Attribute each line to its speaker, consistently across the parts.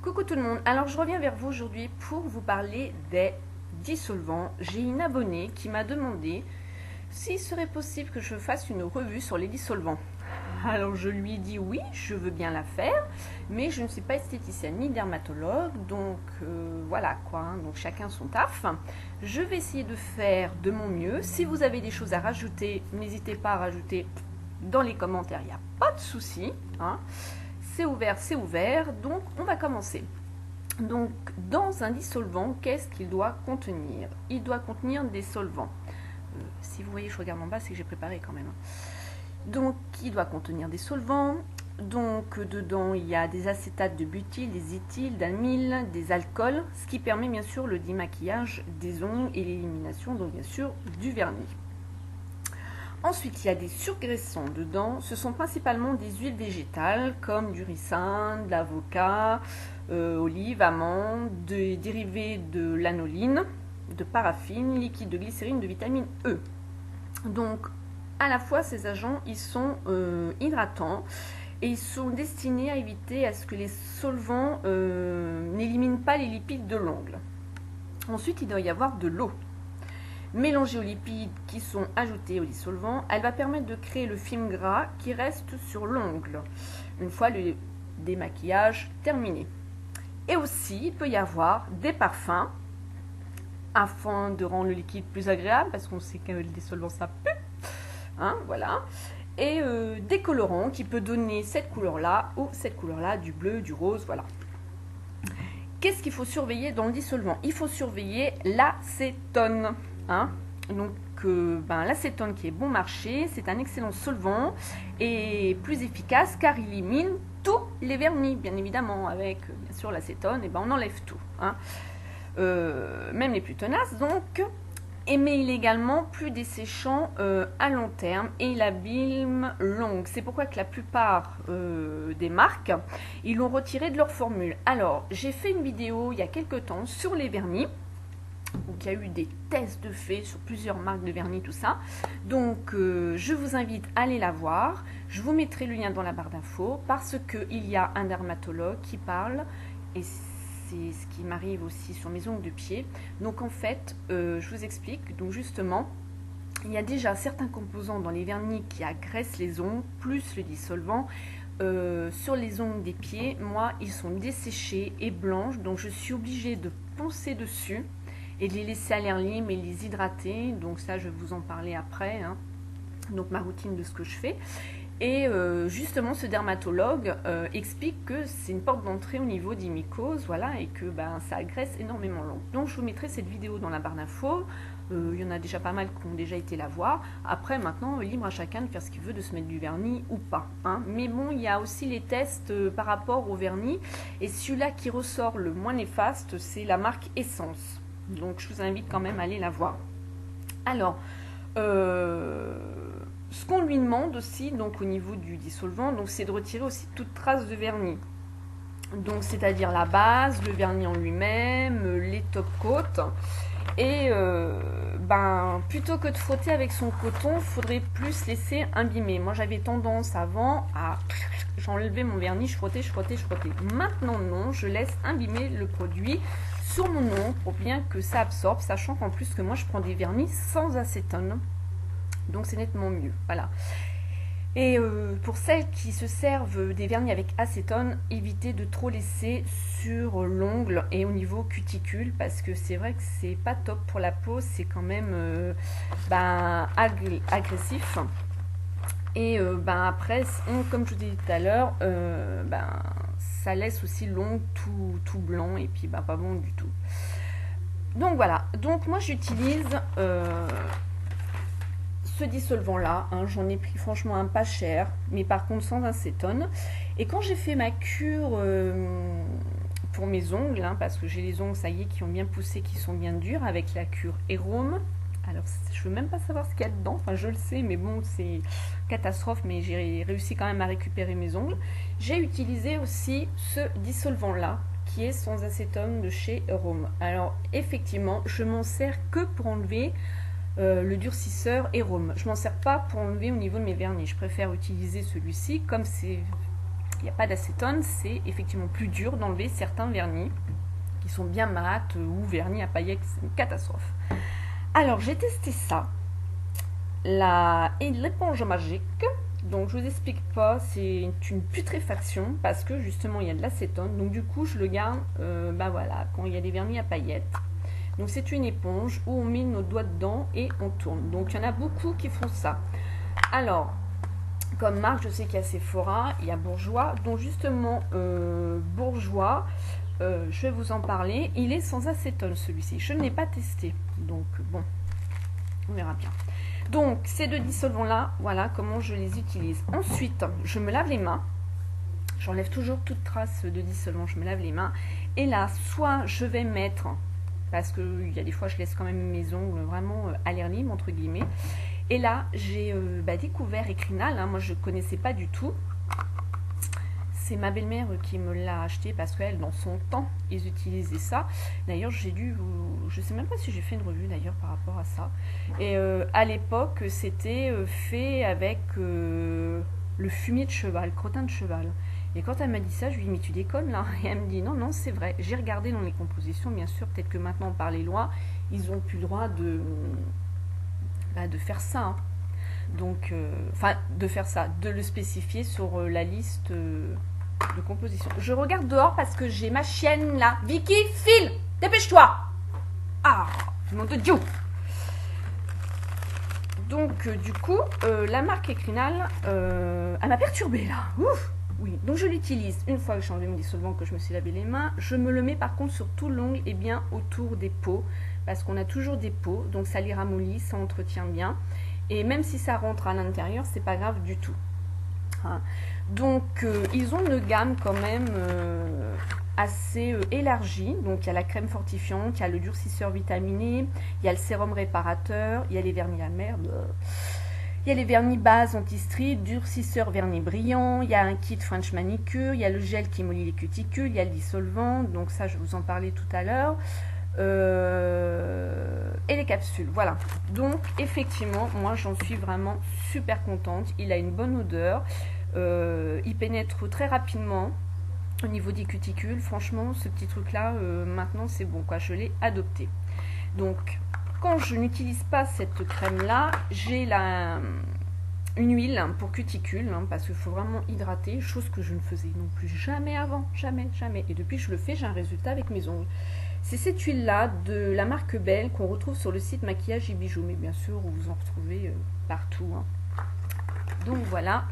Speaker 1: Coucou tout le monde, alors je reviens vers vous aujourd'hui pour vous parler des dissolvants. J'ai une abonnée qui m'a demandé s'il serait possible que je fasse une revue sur les dissolvants. Alors je lui ai dit oui, je veux bien la faire, mais je ne suis pas esthéticienne ni dermatologue, donc voilà quoi, hein, donc chacun son taf. Je vais essayer de faire de mon mieux. Si vous avez des choses à rajouter, n'hésitez pas à rajouter dans les commentaires, il n'y a pas de souci, hein. C'est ouvert, donc on va commencer. Donc, dans un dissolvant, qu'est-ce qu'il doit contenir? Il doit contenir des solvants. Si vous voyez, je regarde en bas, c'est que j'ai préparé quand même. Donc, il doit contenir des solvants. Donc, dedans, il y a des acétates de butyl, des éthyles, d'amyle, des alcools, ce qui permet bien sûr le démaquillage des ongles et l'élimination, donc bien sûr, du vernis. Ensuite, il y a des surgraissants dedans. Ce sont principalement des huiles végétales comme du ricin, de l'avocat, olive, amande, des dérivés de l'anoline, de paraffine, liquide de glycérine, de vitamine E. Donc, à la fois, ces agents, ils sont hydratants et ils sont destinés à éviter à ce que les solvants n'éliminent pas les lipides de l'ongle. Ensuite, il doit y avoir de l'eau. Mélangée aux lipides qui sont ajoutés au dissolvant, elle va permettre de créer le film gras qui reste sur l'ongle, une fois le démaquillage terminé. Et aussi, il peut y avoir des parfums, afin de rendre le liquide plus agréable, parce qu'on sait que le dissolvant ça pue, hein, voilà. Et des colorants qui peut donner cette couleur-là, ou cette couleur-là, du bleu, du rose, voilà. Qu'est-ce qu'il faut surveiller dans le dissolvant? Il faut surveiller l'acétone. Hein, donc l'acétone qui est bon marché, c'est un excellent solvant et plus efficace car il élimine tous les vernis, bien évidemment. Avec bien sûr l'acétone, et on enlève tout, hein. Même les plus tenaces donc. Mais il est également plus desséchant à long terme et il abîme l'ongle. C'est pourquoi que la plupart des marques, ils l'ont retiré de leur formule. Alors, j'ai fait une vidéo il y a quelques temps sur les vernis. Donc, il y a eu des tests de faits sur plusieurs marques de vernis, tout ça. Donc, je vous invite à aller la voir. Je vous mettrai le lien dans la barre d'infos parce qu'il y a un dermatologue qui parle et c'est ce qui m'arrive aussi sur mes ongles de pied. Donc, en fait, je vous explique. Donc, justement, il y a déjà certains composants dans les vernis qui agressent les ongles, plus le dissolvant. Sur les ongles des pieds, moi, ils sont desséchés et blanches. Donc, je suis obligée de poncer dessus et de les laisser à l'air libre et les hydrater. Donc ça, je vais vous en parler après, hein. Donc ma routine de ce que je fais. Et justement, ce dermatologue explique que c'est une porte d'entrée au niveau des mycoses, voilà, et que ça agresse énormément l'ongle. Donc je vous mettrai cette vidéo dans la barre d'infos. Il y en a déjà pas mal qui ont déjà été la voir. Après, maintenant, libre à chacun de faire ce qu'il veut, de se mettre du vernis ou pas, hein. Mais bon, il y a aussi les tests par rapport au vernis. Et celui-là qui ressort le moins néfaste, c'est la marque Essence. Donc, je vous invite quand même à aller la voir. Alors, ce qu'on lui demande aussi, donc au niveau du dissolvant, donc c'est de retirer aussi toute trace de vernis. Donc, c'est-à-dire la base, le vernis en lui-même, les top coats. Et plutôt que de frotter avec son coton, il faudrait plus laisser imbimer. Moi, j'avais tendance avant à j'enlevais mon vernis, je frottais. Maintenant, non, je laisse imbimer le produit sur mon ongle pour bien que ça absorbe, sachant qu'en plus que moi, je prends des vernis sans acétone. Donc, c'est nettement mieux. Voilà. Et pour celles qui se servent des vernis avec acétone, évitez de trop laisser sur l'ongle et au niveau cuticule parce que c'est vrai que c'est pas top pour la peau, c'est quand même agressif. Et après, comme je vous disais tout à l'heure, ça laisse aussi l'ongle tout blanc et puis pas bon du tout. Donc voilà, donc moi j'utilise ce dissolvant là, hein, j'en ai pris franchement un pas cher, mais par contre sans acétone. Et quand j'ai fait ma cure pour mes ongles, hein, parce que j'ai les ongles, ça y est, qui ont bien poussé, qui sont bien durs, avec la cure Erome. Alors, je veux même pas savoir ce qu'il y a dedans, enfin je le sais, mais bon, c'est catastrophe, mais j'ai réussi quand même à récupérer mes ongles. J'ai utilisé aussi ce dissolvant là, qui est sans acétone de chez Erome. Alors, effectivement, je m'en sers que pour enlever le durcisseur Erome. Je m'en sers pas pour enlever au niveau de mes vernis. Je préfère utiliser celui-ci, comme c'est il n'y a pas d'acétone, c'est effectivement plus dur d'enlever certains vernis qui sont bien mat ou vernis à paillettes, c'est une catastrophe. Alors j'ai testé ça, l'éponge magique. Donc je vous explique pas, c'est une putréfaction parce que justement il y a de l'acétone. Donc du coup je le garde, voilà, quand il y a des vernis à paillettes. Donc c'est une éponge où on met nos doigts dedans et on tourne. Donc il y en a beaucoup qui font ça. Alors comme marque, je sais qu'il y a Sephora, il y a Bourjois. Donc justement Bourjois, je vais vous en parler. Il est sans acétone celui-ci. Je ne l'ai pas testé. Donc bon, on verra bien. Donc ces deux dissolvants là, voilà comment je les utilise. Ensuite, je me lave les mains. J'enlève toujours toute trace de dissolvant, je me lave les mains. Et là, soit je vais mettre, parce qu'il y a des fois je laisse quand même mes ongles vraiment à l'air libre, entre guillemets. Et là, j'ai découvert Ecrinal, hein, moi je ne connaissais pas du tout. C'est ma belle-mère qui me l'a acheté parce qu'elle, dans son temps, ils utilisaient ça. D'ailleurs, je ne sais même pas si j'ai fait une revue d'ailleurs par rapport à ça. Et à l'époque, c'était fait avec le fumier de cheval, crottin de cheval. Et quand elle m'a dit ça, je lui ai dit, mais tu déconnes là? Et elle me dit, non, non, c'est vrai. J'ai regardé dans les compositions, bien sûr, peut-être que maintenant, par les lois, ils n'ont plus le droit de faire ça. Hein. Donc, de faire ça, de le spécifier sur la liste de composition. Je regarde dehors parce que j'ai ma chienne là. Vicky, file, dépêche-toi. Ah, nom de Dieu. Donc, du coup, la marque Ecrinal, elle m'a perturbée là. Ouf. Oui, donc je l'utilise une fois que j'ai enlevé mon dissolvant, que je me suis lavé les mains. Je me le mets par contre sur tout l'ongle et bien autour des peaux, parce qu'on a toujours des peaux, donc ça les ramollit, ça entretient bien. Et même si ça rentre à l'intérieur, c'est pas grave du tout. Hein. Donc ils ont une gamme quand même assez élargie. Donc il y a la crème fortifiante, il y a le durcisseur vitaminé, il y a le sérum réparateur, il y a les vernis à merde. Il y a les vernis base anti-strie, durcisseur vernis brillant, il y a un kit French manicure, il y a le gel qui mollit les cuticules, il y a le dissolvant, donc ça je vais vous en parler tout à l'heure. Et les capsules, voilà. Donc effectivement, moi j'en suis vraiment super contente. Il a une bonne odeur, il pénètre très rapidement au niveau des cuticules. Franchement, ce petit truc là, maintenant c'est bon quoi, je l'ai adopté. Donc quand je n'utilise pas cette crème là, j'ai une huile pour cuticules, hein, parce qu'il faut vraiment hydrater, chose que je ne faisais non plus jamais avant, jamais. Et depuis que je le fais, j'ai un résultat avec mes ongles. C'est cette huile-là de la marque Belle qu'on retrouve sur le site Maquillage et Bijoux, mais bien sûr, vous en retrouvez partout. Hein. Donc voilà,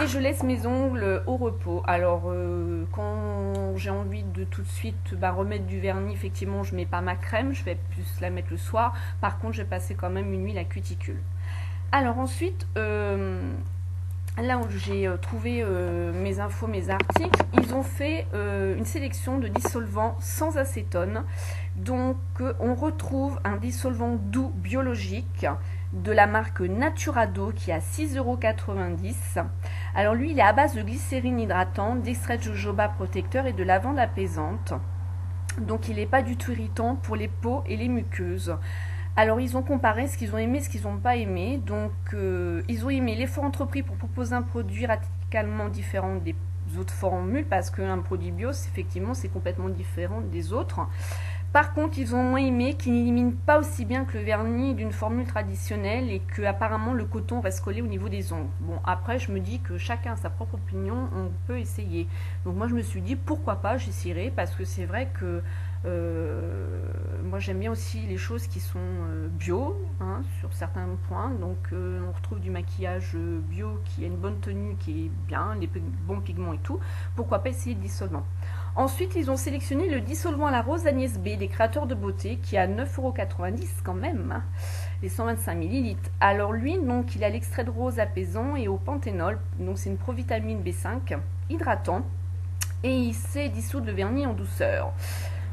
Speaker 1: et je laisse mes ongles au repos. Alors, quand j'ai envie de tout de suite remettre du vernis, effectivement, je ne mets pas ma crème, je vais plus la mettre le soir. Par contre, je vais passer quand même une huile à cuticule. Alors ensuite, là où j'ai trouvé mes infos, mes articles, ils ont fait une sélection de dissolvants sans acétone. Donc on retrouve un dissolvant doux biologique de la marque Naturado qui est à 6,90 €. Alors lui, il est à base de glycérine hydratante, d'extrait de jojoba protecteur et de lavande apaisante. Donc il n'est pas du tout irritant pour les peaux et les muqueuses. Alors ils ont comparé ce qu'ils ont aimé, ce qu'ils n'ont pas aimé. Donc ils ont aimé l'effort entrepris pour proposer un produit radicalement différent des autres formules, parce qu'un produit bio, effectivement, c'est complètement différent des autres. Par contre, ils ont aimé qu'il n'élimine pas aussi bien que le vernis d'une formule traditionnelle et que apparemment le coton reste collé au niveau des ongles. Bon, après, je me dis que chacun a sa propre opinion, on peut essayer. Donc moi, je me suis dit, pourquoi pas, j'essaierai, parce que c'est vrai que moi j'aime bien aussi les choses qui sont bio, hein, sur certains points. Donc on retrouve du maquillage bio qui a une bonne tenue, qui est bien, les bons pigments et tout. Pourquoi pas essayer le dissolvant. Ensuite, ils ont sélectionné le dissolvant à la rose Agnès B des créateurs de beauté qui est à 9,90 € quand même, hein, les 125 ml. Alors lui, donc, il a l'extrait de rose apaisant et au panthénol, donc c'est une provitamine B5 hydratant et il sait dissoudre le vernis en douceur.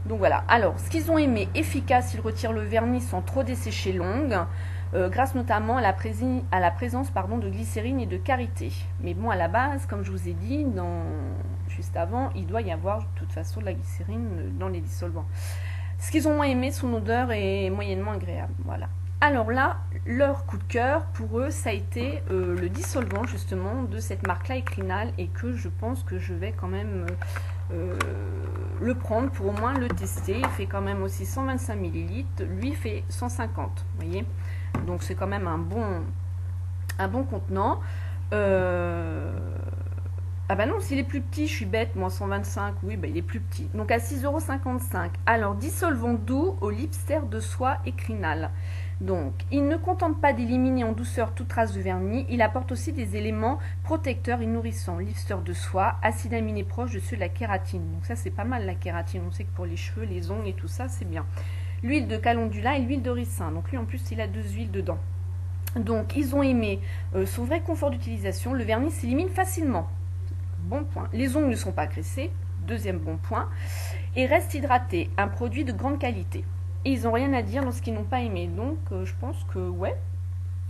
Speaker 1: Donc voilà, alors ce qu'ils ont aimé, efficace, il retire le vernis sans trop dessécher l'ongle, grâce notamment à la présence de glycérine et de karité. Mais bon, à la base, comme je vous ai dit juste avant, il doit y avoir de toute façon de la glycérine dans les dissolvants. Ce qu'ils ont moins aimé, son odeur est moyennement agréable. Voilà. Alors là, leur coup de cœur pour eux, ça a été le dissolvant justement de cette marque-là, Ecrinal, et que je pense que je vais quand même le prendre pour au moins le tester. Il fait quand même aussi 125 ml, lui fait 150, vous voyez. Donc c'est quand même un bon contenant. Ah bah non, s'il est plus petit, je suis bête, moi 125, oui, bah il est plus petit. Donc à 6,55 €. Alors, dissolvant doux au lipster de soie Ecrinal. Donc, il ne contente pas d'éliminer en douceur toute trace de vernis, il apporte aussi des éléments protecteurs et nourrissants. Lipster de soie, acide aminé proche de ceux de la kératine. Donc ça, c'est pas mal la kératine. On sait que pour les cheveux, les ongles et tout ça, c'est bien. L'huile de calendula et l'huile de ricin. Donc lui, en plus, il a 2 huiles dedans. Donc, ils ont aimé son vrai confort d'utilisation. Le vernis s'élimine facilement. Bon point. Les ongles ne sont pas graissés. Deuxième bon point. Et reste hydraté. Un produit de grande qualité. Et ils n'ont rien à dire dans ce qu'ils n'ont pas aimé. Donc, je pense que, ouais,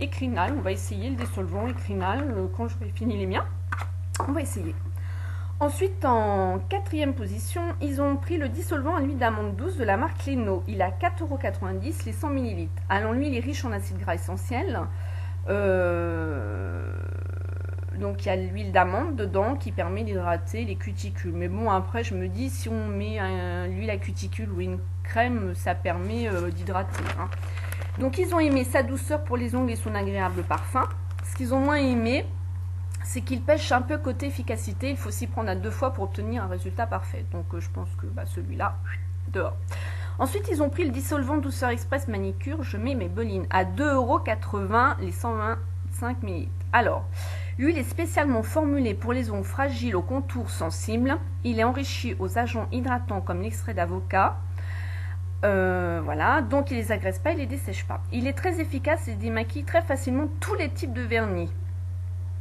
Speaker 1: Ecrinal, on va essayer le dissolvant Ecrinal quand j'aurai fini les miens. On va essayer. Ensuite, en 4e position, ils ont pris le dissolvant à l'huile d'amande douce de la marque Leno. Il a 4,90 € les 100 ml. Alors, lui, il est riche en acides gras essentiels. Donc, il y a l'huile d'amande dedans qui permet d'hydrater les cuticules. Mais bon, après, je me dis, si on met l'huile à cuticule ou une crème, ça permet d'hydrater. Hein. Donc, ils ont aimé sa douceur pour les ongles et son agréable parfum. Ce qu'ils ont moins aimé, c'est qu'il pêche un peu côté efficacité. Il faut s'y prendre à 2 fois pour obtenir un résultat parfait. Donc, je pense que celui-là, dehors. Ensuite, ils ont pris le dissolvant douceur express manicure. Je mets mes belines à 2,80 € les 125 ml. Alors, l'huile est spécialement formulée pour les ongles fragiles aux contours sensibles. Il est enrichi aux agents hydratants comme l'extrait d'avocat. Voilà, donc il les agresse pas, il les dessèche pas. Il est très efficace et démaquille très facilement tous les types de vernis.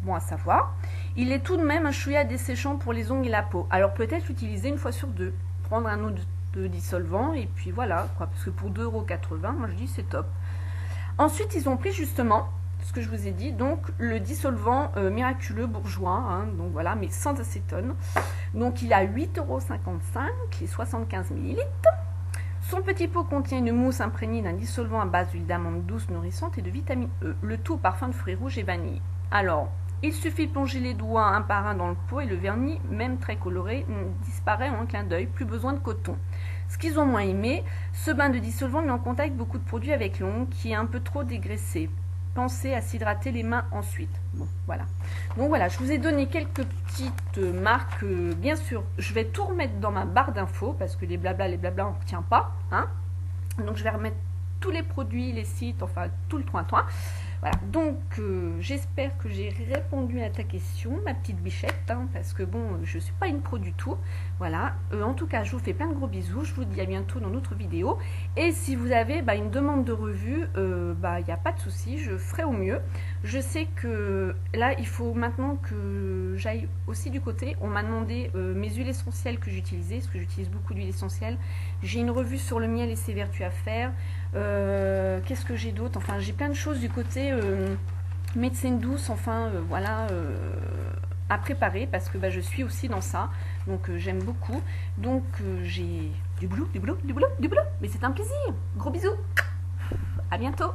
Speaker 1: Bon à savoir. Il est tout de même un chouïa desséchant pour les ongles et la peau. Alors peut-être l'utiliser une fois sur deux. Prendre un eau de dissolvant et puis voilà, quoi. Parce que pour 2,80 €, moi je dis c'est top. Ensuite, ils ont pris justement ce que je vous ai dit, donc le dissolvant miraculeux bourgeois, hein, donc voilà, mais sans acétone. Donc il a 8,55 € les 75 ml. Son petit pot contient une mousse imprégnée d'un dissolvant à base d'huile d'amande douce nourrissante et de vitamine E, le tout au parfum de fruits rouges et vanille. Alors, il suffit de plonger les doigts un par un dans le pot et le vernis, même très coloré, disparaît en un clin d'œil, plus besoin de coton. Ce qu'ils ont moins aimé, ce bain de dissolvant met en contact beaucoup de produits avec l'ongle qui est un peu trop dégraissé. Pensez à s'hydrater les mains ensuite. Bon, voilà. Donc voilà, je vous ai donné quelques petites marques. Bien sûr, je vais tout remettre dans ma barre d'infos parce que les blabla, on ne retient pas. Hein. Donc je vais remettre tous les produits, les sites, enfin tout le toin-toin. Voilà, donc j'espère que j'ai répondu à ta question, ma petite bichette, hein, parce que bon, je ne suis pas une pro du tout. Voilà, en tout cas, je vous fais plein de gros bisous, je vous dis à bientôt dans d'autres vidéos. Et si vous avez une demande de revue, il n'y a pas de souci, je ferai au mieux. Je sais que là, il faut maintenant que j'aille aussi du côté. On m'a demandé mes huiles essentielles que j'utilisais, parce que j'utilise beaucoup d'huiles essentielles. J'ai une revue sur le miel et ses vertus à faire. Qu'est-ce que j'ai d'autre? Enfin, j'ai plein de choses du côté médecine douce, enfin, voilà, à préparer, parce que je suis aussi dans ça. Donc, j'aime beaucoup. Donc, j'ai du boulot, mais c'est un plaisir. Gros bisous. À bientôt.